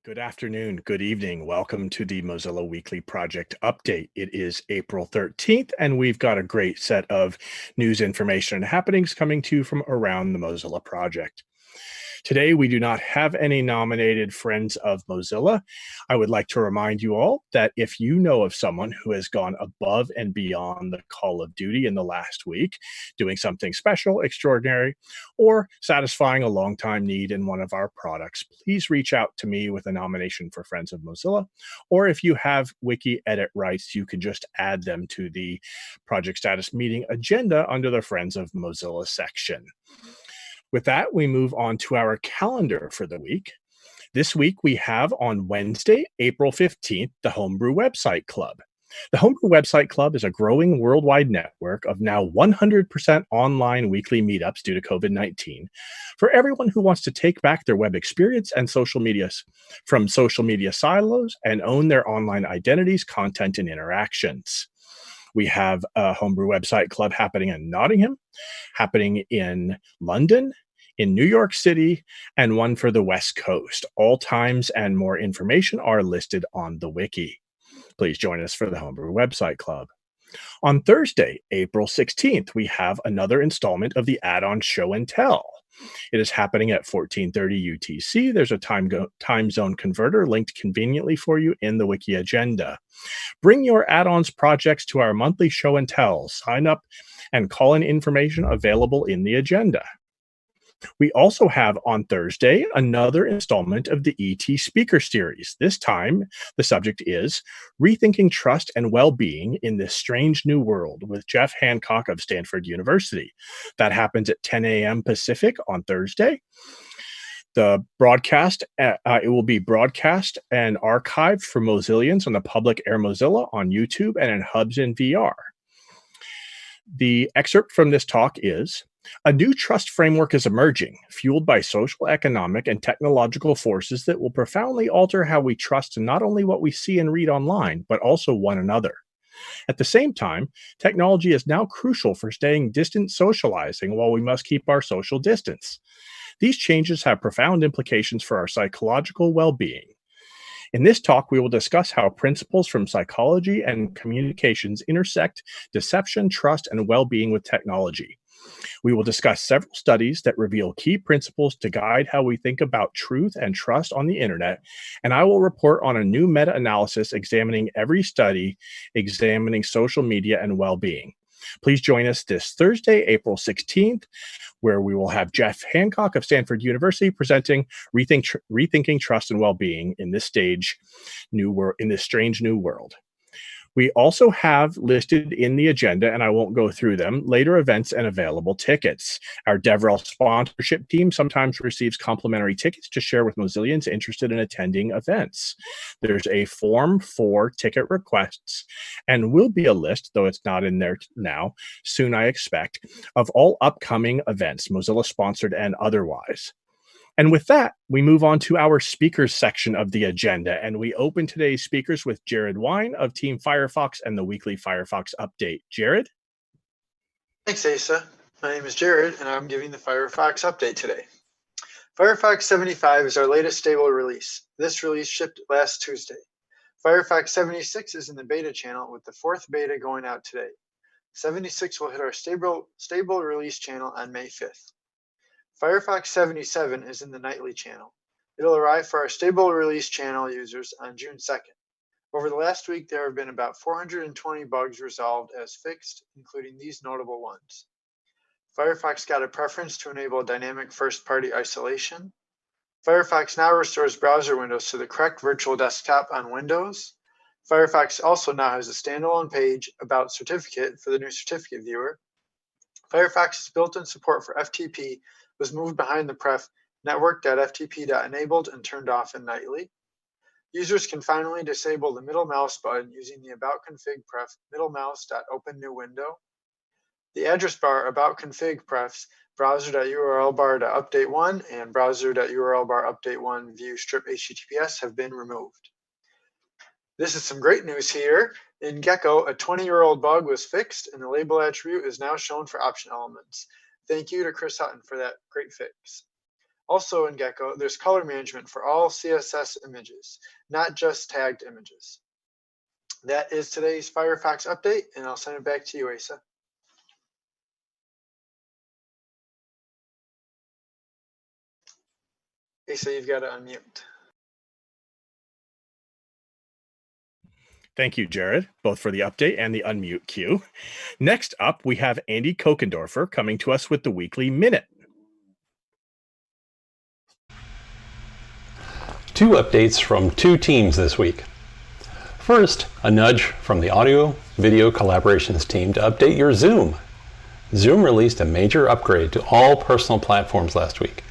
Good afternoon, good evening. Welcome to the Mozilla Weekly Project Update. It is April 13th, and we've got a great set of news, information, and happenings coming to you from around the Mozilla Project. Today, we do not have any nominated Friends of Mozilla. I would like to remind you all that if you know of someone who has gone above and beyond the call of duty in the last week, doing something special, extraordinary, or satisfying a long-time need in one of our products, please reach out to me with a nomination for Friends of Mozilla. Or if you have wiki edit rights, you can just add them to the project status meeting agenda under the Friends of Mozilla section. With that, we move on to our calendar for the week. This week, we have on Wednesday, April 15th, the Homebrew Website Club. The Homebrew Website Club is a growing worldwide network of now 100% online weekly meetups due to COVID-19 for everyone who wants to take back their web experience and social media from social media silos and own their online identities, content, and interactions. We have a Homebrew Website Club happening in Nottingham, happening in London, in New York City, and one for the West Coast. All times and more information are listed on the wiki. Please join us for the Homebrew Website Club. On Thursday, April 16th, we have another installment of the add-on Show and Tell. It is happening at 14:30 UTC. There's a time zone converter linked conveniently for you in the wiki agenda. Bring your add-ons projects to our monthly Show and Tell. Sign up and call-in information available in the agenda. We also have on Thursday another installment of the ET Speaker Series. This time, the subject is Rethinking Trust and Well-Being in This Strange New World with Jeff Hancock of Stanford University. That happens at 10 a.m. Pacific on Thursday. The broadcast, it will be broadcast and archived for Mozillians on the Public Air Mozilla on YouTube and in hubs in VR. The excerpt from this talk is, a new trust framework is emerging, fueled by social, economic, and technological forces that will profoundly alter how we trust not only what we see and read online, but also one another. At the same time, technology is now crucial for staying distant socializing while we must keep our social distance. These changes have profound implications for our psychological well-being. In this talk, we will discuss how principles from psychology and communications intersect deception, trust, and well-being with technology. We will discuss several studies that reveal key principles to guide how we think about truth and trust on the internet, and I will report on a new meta-analysis examining every study examining social media and well-being. Please join us this Thursday, April 16th, where we will have Jeff Hancock of Stanford University presenting Rethinking Trust and Well-Being in this strange new world. We also have listed in the agenda, and I won't go through them, later events and available tickets. Our DevRel sponsorship team sometimes receives complimentary tickets to share with Mozillians interested in attending events. There's a form for ticket requests, and will be a list, though it's not in there now, soon I expect, of all upcoming events, Mozilla-sponsored and otherwise. And with that, we move on to our speakers section of the agenda, and we open today's speakers with Jared Wine of Team Firefox and the weekly Firefox update. Jared? Thanks, Asa. My name is Jared, and I'm giving the Firefox update today. Firefox 75 is our latest stable release. This release shipped last Tuesday. Firefox 76 is in the beta channel, with the 4th beta going out today. 76 will hit our stable release channel on May 5th. Firefox 77 is in the nightly channel. It'll arrive for our stable release channel users on June 2nd. Over the last week, there have been about 420 bugs resolved as fixed, including these notable ones. Firefox got a preference to enable dynamic first-party isolation. Firefox now restores browser windows to the correct virtual desktop on Windows. Firefox also now has a standalone page about certificate for the new certificate viewer. Firefox's built-in support for FTP was moved behind the pref network.ftp.enabled and turned off in nightly. Users can finally disable the middle mouse button using the about config pref middle mouse.open new window. The address bar about config prefs browser.urlbar.update1 and browser.urlbar.update1 view strip HTTPS have been removed. This is some great news here. In Gecko, a 20-year-old bug was fixed, and the label attribute is now shown for option elements. Thank you to Chris Hutton for that great fix. Also in Gecko, there's color management for all CSS images, not just tagged images. That is today's Firefox update, and I'll send it back to you, Asa. Asa, you've got to unmute. Thank you, Jared, both for the update and the unmute cue. Next up, we have Andy Kokendorfer coming to us with the Weekly Minute. 2 updates from 2 teams this week. First, a nudge from the Audio Video Collaborations team to update your Zoom. Zoom released a major upgrade to all personal platforms last week.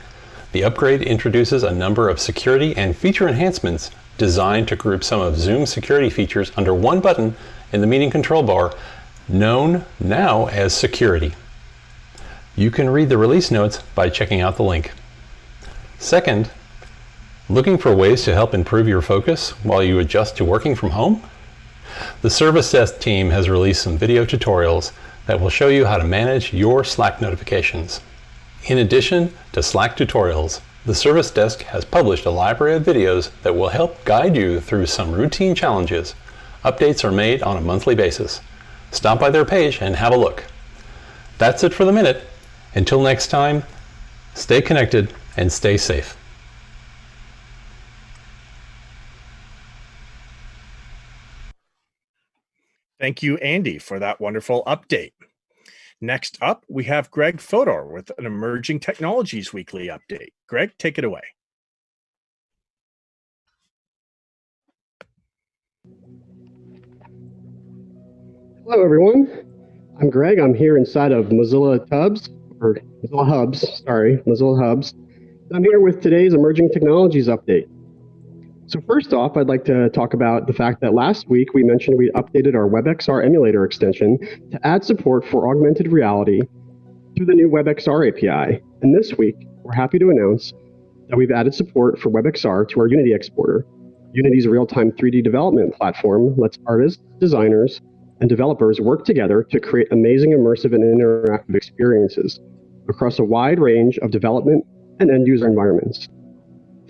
The upgrade introduces a number of security and feature enhancements designed to group some of Zoom's security features under one button in the meeting control bar, known now as Security. You can read the release notes by checking out the link. Second, looking for ways to help improve your focus while you adjust to working from home? The Service Desk team has released some video tutorials that will show you how to manage your Slack notifications. In addition to Slack tutorials, the Service Desk has published a library of videos that will help guide you through some routine challenges. Updates are made on a monthly basis. Stop by their page and have a look. That's it for the minute. Until next time, stay connected and stay safe. Thank you, Andy, for that wonderful update. Next up, we have Greg Fodor with an Emerging Technologies Weekly update. Greg, take it away. Hello, everyone. I'm Greg. I'm here inside of Mozilla Hubs. I'm here with today's Emerging Technologies update. So first off, I'd like to talk about the fact that last week we mentioned we updated our WebXR emulator extension to add support for augmented reality through the new WebXR API. And this week, we're happy to announce that we've added support for WebXR to our Unity exporter. Unity's real-time 3D development platform lets artists, designers, and developers work together to create amazing immersive and interactive experiences across a wide range of development and end-user environments.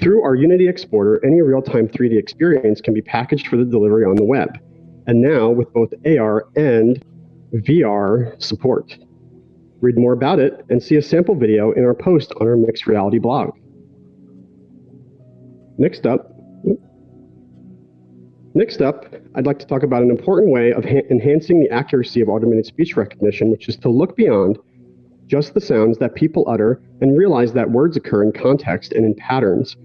Through our Unity exporter, any real-time 3D experience can be packaged for the delivery on the web, and now with both AR and VR support. Read more about it and see a sample video in our post on our Mixed Reality blog. Next up, I'd like to talk about an important way of enhancing the accuracy of automated speech recognition, which is to look beyond just the sounds that people utter and realize that words occur in context and in patterns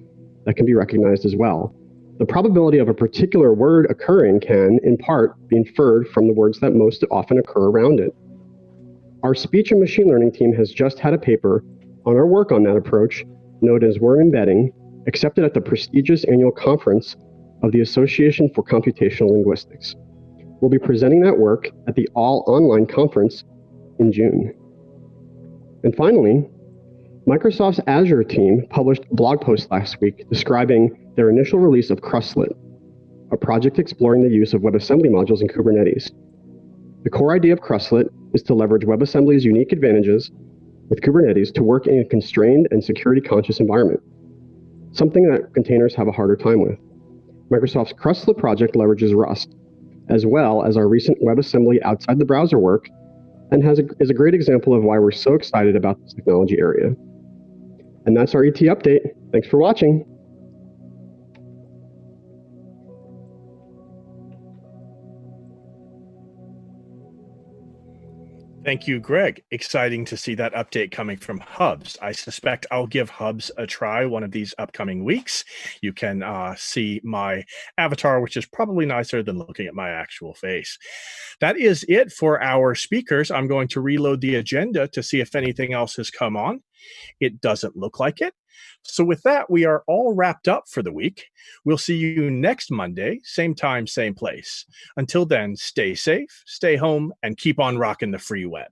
that can be recognized as well. The probability of a particular word occurring can, in part, be inferred from the words that most often occur around it. Our speech and machine learning team has just had a paper on our work on that approach, known as word embedding, accepted at the prestigious annual conference of the Association for Computational Linguistics. We'll be presenting that work at the all-online conference in June. And finally, Microsoft's Azure team published a blog post last week describing their initial release of Crustlet, a project exploring the use of WebAssembly modules in Kubernetes. The core idea of Crustlet is to leverage WebAssembly's unique advantages with Kubernetes to work in a constrained and security-conscious environment, something that containers have a harder time with. Microsoft's Crustlet project leverages Rust, as well as our recent WebAssembly outside the browser work, and is a great example of why we're so excited about this technology area. And that's our ET update. Thanks for watching. Thank you, Greg. Exciting to see that update coming from Hubs. I suspect I'll give Hubs a try one of these upcoming weeks. You can see my avatar, which is probably nicer than looking at my actual face. That is it for our speakers. I'm going to reload the agenda to see if anything else has come on. It doesn't look like it. So with that, we are all wrapped up for the week. We'll see you next Monday, same time, same place. Until then, stay safe, stay home, and keep on rocking the free web.